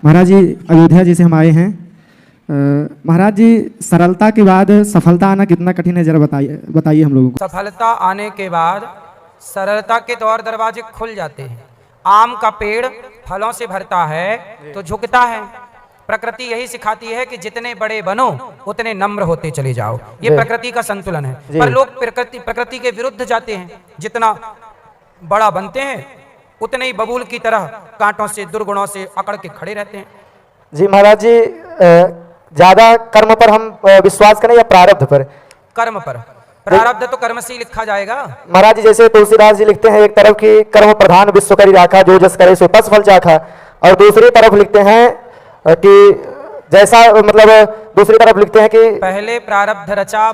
महाराज जी अयोध्या जी से हम आए हैं। महाराज जी सरलता के बाद सफलता आना कितना कठिन है, जरा बताइए हम लोगों को। सफलता आने के बाद सरलता के द्वार दरवाजे खुल जाते हैं। आम का पेड़ फलों से भरता है तो झुकता है। प्रकृति यही सिखाती है कि जितने बड़े बनो उतने नम्र होते चले जाओ। ये प्रकृति का संतुलन है। पर लोग प्रकृति के विरुद्ध जाते हैं। जितना बड़ा बनते हैं उतने ही बबूल की तरह कांटों से दुर्गुणों से अकड़ के खड़े रहते हैं। जी महाराज जी, ज्यादा कर्म पर हम विश्वास करें या प्रारब्ध पर? कर्म पर। प्रारब्ध तो कर्म से ही लिखा जाएगा। महाराज जी जैसे तुलसीदास जी लिखते हैं एक तरफ की कर्म प्रधान विश्व करी राखा, जो जस करे सो तस फल चाखा, और दूसरी तरफ लिखते हैं कि जैसा मतलब दूसरी तरफ लिखते हैं कि पहले प्रारब्ध रचा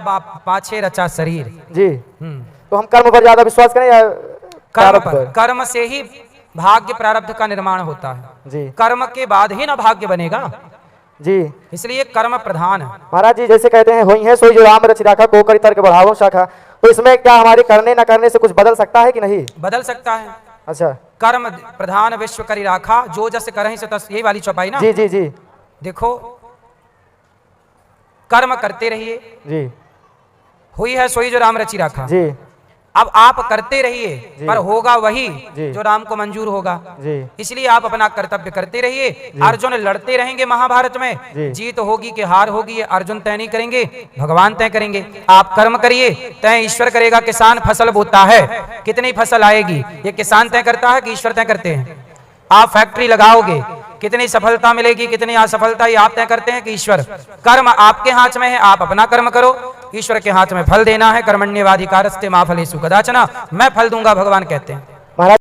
पाछे रचा शरीर। जी। तो हम कर्म पर ज्यादा विश्वास करें या कर्म पर? कर्म से ही भाग्य प्रारब्ध का निर्माण होता है जी। कर्म के बाद ही ना भाग्य बनेगा जी, इसलिए कर्म प्रधान है। महाराज जी जैसे कहते हैं होई है सोई जो राम रचि राखा, को करी तर्क बढ़ावो शाखा, तो इसमें क्या हमारे करने न करने से कुछ बदल सकता है कि नहीं? बदल सकता है। अच्छा। कर्म प्रधान विश्व करी राखा, जो जस करहि सो तस, यही वाली चौपाई ना। जी जी जी। देखो कर्म करते रहिए जी। हुई है सोई जो राम रचि राखा। जी। अब आप करते रहिए पर होगा वही जो राम को मंजूर होगा। जी। इसलिए आप अपना कर्तव्य करते रहिए। अर्जुन लड़ते रहेंगे महाभारत में, जीत होगी कि हार होगी ये अर्जुन तय नहीं करेंगे, भगवान तय करेंगे। आप कर्म करिए, तय ईश्वर करेगा। किसान फसल बोता है, कितनी फसल आएगी ये किसान तय करता है कि ईश्वर तय करते हैं? आप फैक्ट्री लगाओगे, कितनी सफलता मिलेगी कितनी असफलता, ये आप तय करते हैं कि ईश्वर? कर्म आपके हाथ में है, आप अपना कर्म करो। ईश्वर के हाथ में फल देना है। कर्मण्येवाधिकारस्ते मा फलेषु कदाचन, मैं फल दूंगा भगवान कहते हैं।